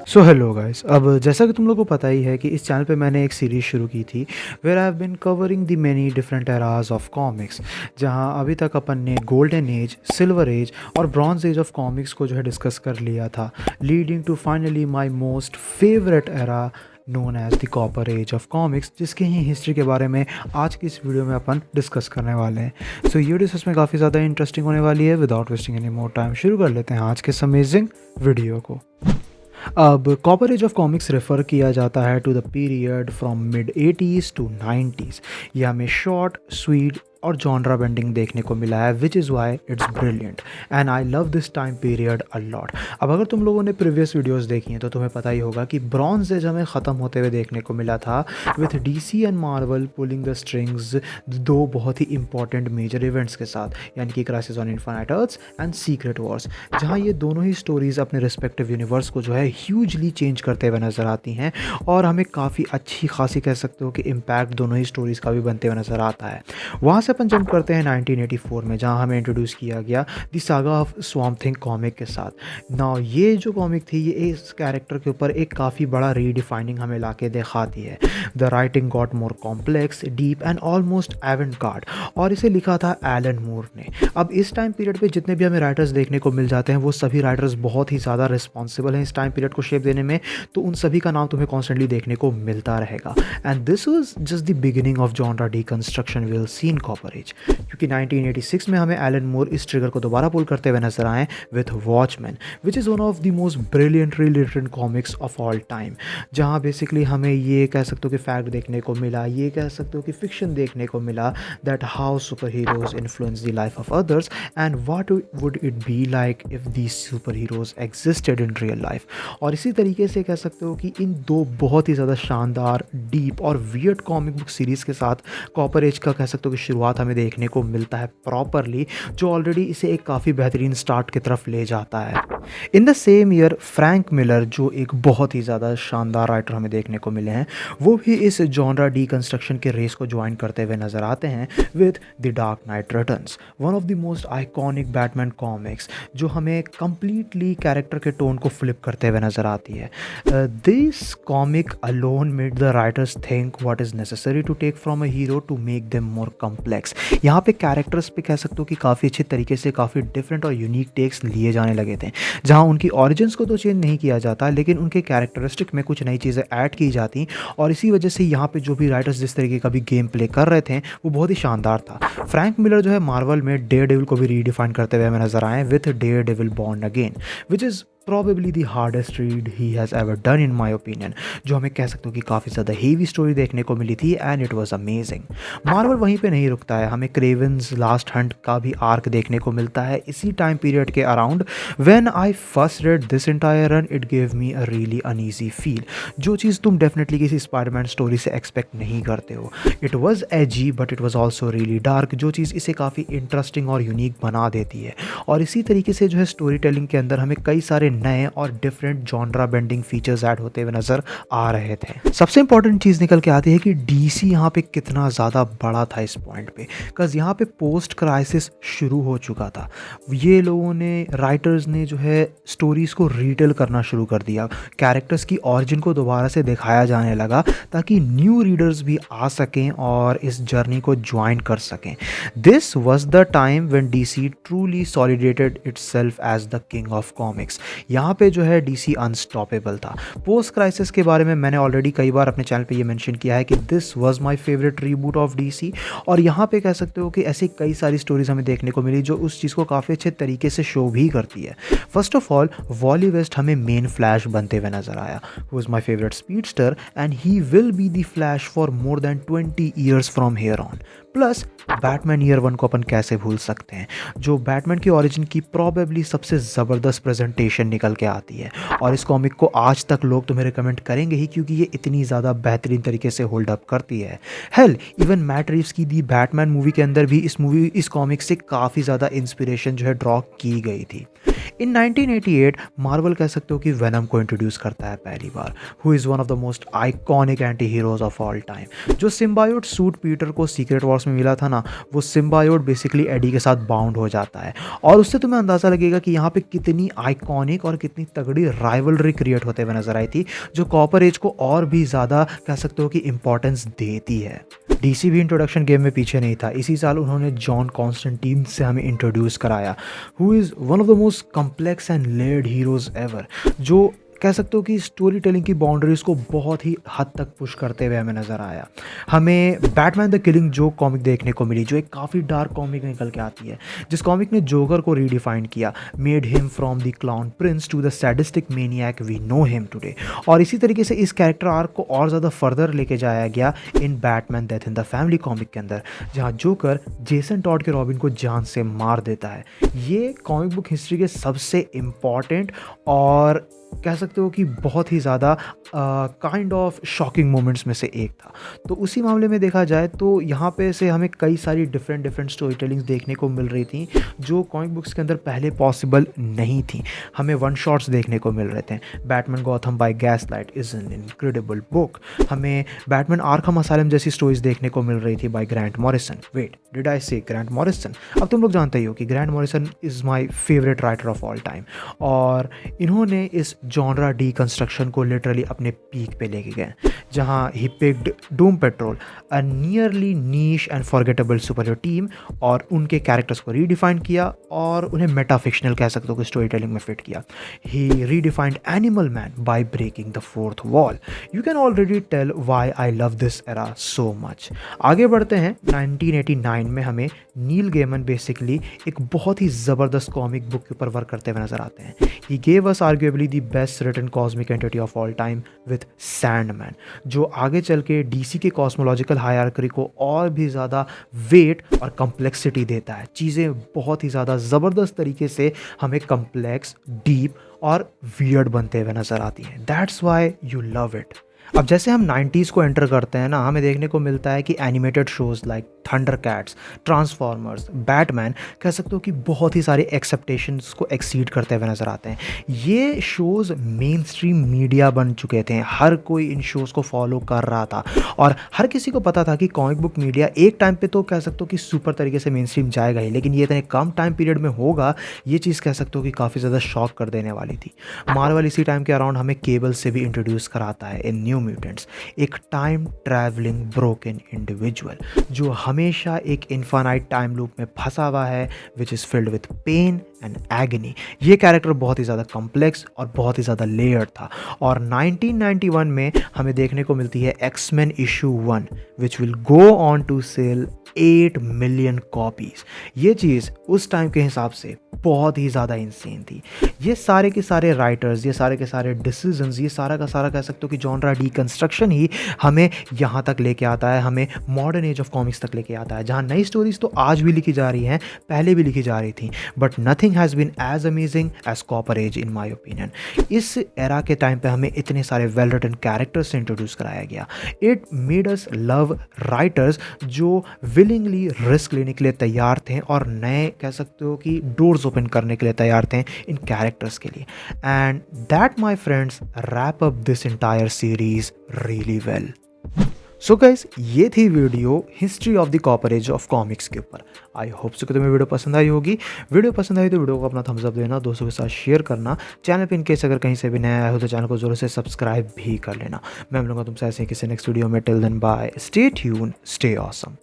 So hello guys. अब जैसा कि तुम लोगों को पता ही है कि इस चैनल पे मैंने एक सीरीज़ शुरू की थी where I have been covering the many different eras of comics, जहां अभी तक अपन ने गोल्डन एज, सिल्वर एज और ब्रॉन्ज एज ऑफ कॉमिक्स को जो है डिस्कस कर लिया था, leading to finally my most favourite era known as the copper age of comics, जिसके ही हिस्ट्री के बारे में आज की इस वीडियो में अपन डिस्कस करने वाले हैं। सो ये डिस्कस में काफ़ी ज़्यादा इंटरेस्टिंग होने वाली है। Without wasting any more time शुरू कर लेते हैं आज के इस अमेजिंग वीडियो को। अब copper age of comics refer किया जाता है to the period from mid 80s to 90s। ये हमें शॉर्ट, स्वीट और जॉनरा बेंडिंग देखने को मिला है, which is why it's brilliant and I love this time period a lot. अब अगर तुम लोगों ने प्रीवियस वीडियोस देखी हैं तो तुम्हें पता ही होगा कि ब्रॉन्ज एज हमें ख़त्म होते हुए देखने को मिला था with DC and Marvel pulling the strings दो बहुत ही इंपॉर्टेंट मेजर इवेंट्स के साथ, यानी कि crisis on infinite earths and secret wars, जहाँ ये दोनों ही स्टोरीज़ अपने रिस्पेक्टिव यूनिवर्स को जो है ह्यूजली चेंज करते हुए नज़र आती हैं और हमें काफ़ी अच्छी खासी कह सकते हो कि इम्पैक्ट दोनों ही स्टोरीज़ का भी बनते हुए नज़र आता है। वहाँ से अपन जंप करते हैं 1984 में, जहाँ हमें इंट्रोड्यूस किया गया the saga of swamp thing comic के साथ। नाउ ये जो कॉमिक थी ये इस कैरेक्टर के ऊपर एक काफ़ी बड़ा रीडिफाइनिंग हमें लाके दिखाती है। The writing got more complex, deep and almost avant garde, और इसे लिखा था एलन मूर ने। अब इस टाइम पीरियड पे जितने भी हमें राइटर्स देखने को मिल जाते हैं वो सभी राइटर्स बहुत ही ज़्यादा रिस्पॉन्सिबल हैं इस टाइम पीरियड को शेप देने में, तो उन सभी का नाम तुम्हें कॉन्स्टेंटली देखने को मिलता रहेगा। And this was just the beginning of genre deconstruction will see in copper age, क्योंकि 1986 में हमें एलन मूर इस ट्रिगर को दोबारा पुल करते हुए नजर आए with Watchmen, which is one of the most brilliantly written comics of all time, जहाँ बेसिकली हमें ये कह सकते हो कि फैक्ट देखने को मिला, ये कह सकते हो कि फिक्शन देखने को मिला, that how super heroes influence the life of others and what would it be like if these super heroes existed in real life. और इसी तरीके से कह सकते हो कि इन दो बहुत ही ज़्यादा शानदार, डीप और वियर्ड कॉमिक बुक सीरीज़ के साथ कॉपर एज का कह सकते हो कि शुरुआत हमें देखने को मिलता है प्रॉपरली, जो ऑलरेडी इसे एक काफ़ी बेहतरीन स्टार्ट की तरफ ले जाता है। In the same year Frank Miller, जो एक बहुत ही ज़्यादा शानदार राइटर हमें देखने को मिले हैं, वो भी इस जॉनरा डीकंस्ट्रक्शन के रेस को ज्वाइन करते हुए नजर आते हैं with the Dark Knight Returns, one of the most iconic Batman comics, जो हमें कंप्लीटली कैरेक्टर के टोन को फ्लिप करते हुए नजर आती है। This comic alone made the writers think what is necessary to take from a hero to make them more complex. यहाँ पे कैरेक्टर्स पे कह सकते हो कि काफ़ी अच्छे तरीके से काफ़ी डिफरेंट और यूनिक टेक्स लिए जाने लगे थे, जहाँ उनकी ऑरिजिन्स को तो चेंज नहीं किया जाता लेकिन उनके कैरेक्टरिस्टिक में कुछ नई चीज़ें ऐड की जाती, और इसी वजह से यहाँ पे जो भी राइटर्स जिस तरीके का भी गेम प्ले कर रहे थे वो बहुत ही शानदार था। फ्रैंक मिलर जो है मार्वल में डेयरडेविल को भी रीडिफाइन करते हुए हमें नजर आए with Daredevil born again, which is probably the hardest read he has ever done in my opinion, जो हमें कह सकते हो कि काफ़ी ज़्यादा हेवी स्टोरी देखने को मिली थी and it was amazing. Marvel वहीं पे नहीं रुकता है, हमें क्रेवन्स लास्ट हंट का भी आर्क देखने को मिलता है इसी टाइम पीरियड के around. When I first read this entire run it gave me a really uneasy feel, जो चीज़ तुम डेफिनेटली किसी स्पाइडरमैन स्टोरी से एक्सपेक्ट नहीं करते हो। It was AG but it was also really dark, जो चीज़ इसे काफ़ी इंटरेस्टिंग और यूनिक बना देती है। और इसी तरीके से जो है स्टोरी टेलिंग के अंदर हमें कई सारे नए और different genre bending features add होते हुए नजर आ रहे थे। सबसे इंपॉर्टेंट चीज़ निकल के आती है कि डीसी यहाँ पे कितना ज़्यादा बड़ा था इस पॉइंट पे, बिकॉज यहाँ पे पोस्ट क्राइसिस शुरू हो चुका था। ये लोगों ने, राइटर्स ने जो है स्टोरीज़ को रिटेल करना शुरू कर दिया, कैरेक्टर्स की ऑरिजिन को दोबारा से दिखाया जाने लगा ताकि न्यू रीडर्स भी आ सकें और इस जर्नी को ज्वाइन कर सकें। This was the time when DC truly solidated itself as the king of comics. यहाँ पे जो है डीसी अनस्टॉपेबल था। पोस्ट क्राइसिस के बारे में मैंने ऑलरेडी कई बार अपने चैनल पे ये मेंशन किया है कि this was my favourite reboot of DC, और यहाँ पे कह सकते हो कि ऐसी कई सारी स्टोरीज हमें देखने को मिली जो उस चीज़ को काफ़ी अच्छे तरीके से शो भी करती है। First of all Wally West हमें मेन फ्लैश बनते हुए नजर आया, who is my favourite speedster and he will be the Flash for more than 20 years from here on. Plus Batman year 1 को अपन कैसे भूल सकते हैं, जो बैटमैन की ओरिजिन की प्रॉबेबली सबसे ज़बरदस्त प्रेजेंटेशन निकल के आती है, और इस कॉमिक को आज तक लोग तुम्हें रिकमेंड करेंगे ही क्योंकि ये इतनी ज़्यादा बेहतरीन तरीके से होल्ड अप करती है। हेल इवन मैट रीव्स की दी बैटमैन मूवी के अंदर भी इस कॉमिक से काफ़ी ज़्यादा इंस्पिरेशन जो है ड्रॉ की गई थी। इन 1988 मार्वल कह सकते हो कि वेनम को इंट्रोड्यूस करता है पहली बार, who is one of the most iconic anti heroes of all time. जो सिम्बायोट सूट पीटर को सीक्रेट वॉर्स में मिला था ना, वो सिम्बायोट बेसिकली एडी के साथ बाउंड हो जाता है, और उससे तुम्हें अंदाज़ा लगेगा कि यहाँ पे कितनी आइकॉनिक और कितनी तगड़ी राइवलरी क्रिएट होते हुए नजर आई थी, जो कॉपर एज को और भी ज़्यादा कह सकते हो कि इंपॉर्टेंस देती है। डीसी भी इंट्रोडक्शन गेम में पीछे नहीं था। इसी साल उन्होंने जॉन कॉन्स्टेंटीन से हमें इंट्रोड्यूस कराया, who is one of the most complex and layered heroes ever, जो कह सकते हो कि स्टोरी टेलिंग की बाउंड्रीज को बहुत ही हद तक पुश करते हुए हमें नज़र आया। हमें Batman the killing joke comic देखने को मिली, जो एक काफ़ी डार्क कॉमिक निकल के आती है, जिस कॉमिक ने जोकर को रीडिफाइन किया, made him from the clown prince to the sadistic maniac we know him today. और इसी तरीके से इस कैरेक्टर आर्क को और ज़्यादा फर्दर लेके जाया गया in Batman death in the family comic के अंदर, जहाँ जोकर जेसन टॉड के रॉबिन को जान से मार देता है। ये कॉमिक बुक हिस्ट्री के सबसे इम्पॉर्टेंट और कह सकते हो कि बहुत ही ज़्यादा काइंड ऑफ शॉकिंग मोमेंट्स में से एक था। तो उसी मामले में देखा जाए तो यहाँ पे से हमें कई सारी डिफरेंट स्टोरी टेलिंग्स देखने को मिल रही थी, जो कॉमिक बुक्स के अंदर पहले पॉसिबल नहीं थी। हमें वन शॉट्स देखने को मिल रहे थे। Batman Gotham by Gaslight is an incredible book. हमें बैटमैन आर्खम असाइलम जैसी स्टोरीज देखने को मिल रही थी by Grant Morrison. Wait, did I say Grant Morrison? अब तुम लोग जानते ही हो कि grant Morrison is my favourite writer of all time, और इन्होंने इस जॉनरा डीकंस्ट्रक्शन को लिटरली अपने पीक पे लेके गए, जहां he picked Doom petrol, a nearly niche and forgettable superhero team, और उनके कैरेक्टर्स को रीडिफाइन किया और उन्हें मेटाफिक्शनल कह सकते हो कि स्टोरी टेलिंग में फिट किया। He redefined Animal Man by breaking the fourth wall. You can already tell why I love this era so much. आगे बढ़ते हैं। 1989 में हमें नील गेमन बेसिकली एक बहुत ही ज़बरदस्त कॉमिक बुक के ऊपर वर्क करते हुए नजर आते हैं। He gave us arguably the best written cosmic entity of all time with Sandman, जो आगे चल के डीसी के कॉस्मोलॉजिकल हायरार्की को और भी ज़्यादा वेट और कम्प्लेक्सिटी देता है। चीज़ें बहुत ही ज़्यादा ज़बरदस्त तरीके से हमें कम्प्लेक्स, डीप और वियर्ड बनते हुए नज़र आती हैं। That's why you love it. अब जैसे हम 90s को एंटर करते हैं ना, हमें देखने को मिलता है कि animated shows like Thundercats, Transformers, Batman कह सकते हो कि बहुत ही सारे एक्सेप्टेशंस को एक्सीड करते हुए नज़र आते हैं। ये शोज़ मेन स्ट्रीम मीडिया बन चुके थे, हर कोई इन शोज़ को फॉलो कर रहा था, और हर किसी को पता था कि कॉमिक बुक मीडिया एक टाइम पे तो कह सकते हो कि सुपर तरीके से मेन स्ट्रीम जाएगा ही, लेकिन ये इतने कम टाइम पीरियड में होगा, ये चीज़ कह सकते हो कि काफ़ी ज़्यादा शॉक कर देने वाली थी। मार्वल इसी टाइम के अराउंड हमें केबल से भी इंट्रोड्यूस कराता है इन न्यू म्यूटेंट्स, एक टाइम ट्रैवलिंग ब्रोकन इंडिविजुअल जो हमेशा एक इन्फानाइट टाइम लूप में फंसा हुआ है, which is filled with pain and agony. ये कैरेक्टर बहुत ही ज़्यादा कॉम्प्लेक्स और बहुत ही ज़्यादा लेयर्ड था, और 1991 में हमें देखने को मिलती है X Men issue 1, which will go on to sell 8 million copies. ये चीज़ उस टाइम के हिसाब से बहुत ही ज़्यादा इंसेन थी। ये सारे के सारे राइटर्स, ये सारे के सारे डिसीजंस, ये सारा का सारा कह सकते हो कि जॉनरा डीकंस्ट्रक्शन ही हमें यहाँ तक लेके आता है, हमें मॉडर्न एज ऑफ कॉमिक्स तक लेके आता है, जहाँ नई स्टोरीज तो आज भी लिखी जा रही हैं, पहले भी लिखी जा रही थी, but nothing has been as amazing as copper age in my opinion. इस एरा के टाइम पे हमें इतने सारे वेल रिटन कैरेक्टर्स से इंट्रोड्यूस कराया गया। It made us love writers जो विलिंगली रिस्क लेने के लिए तैयार थे और नए कह सकते हो कि डोर्स ओपन करने के लिए तैयार थे इन कैरेक्टर्स के लिए। And that my friends wrap up this entire series really well. So guys, ये थी video history of the copper age of comics के ऊपर। आई होप सो कि तुम्हें वीडियो पसंद आई होगी। वीडियो पसंद आई तो वीडियो को अपना थम्स अप देना, दोस्तों के साथ शेयर करना। चैनल पे इनकेस अगर कहीं से भी नया आया हो तो चैनल को जरूर से सब्सक्राइब भी कर लेना। मैं मिलूंगा तुमसे ऐसे किसी नेक्स्ट वीडियो में। Till then bye, stay tuned, stay awesome.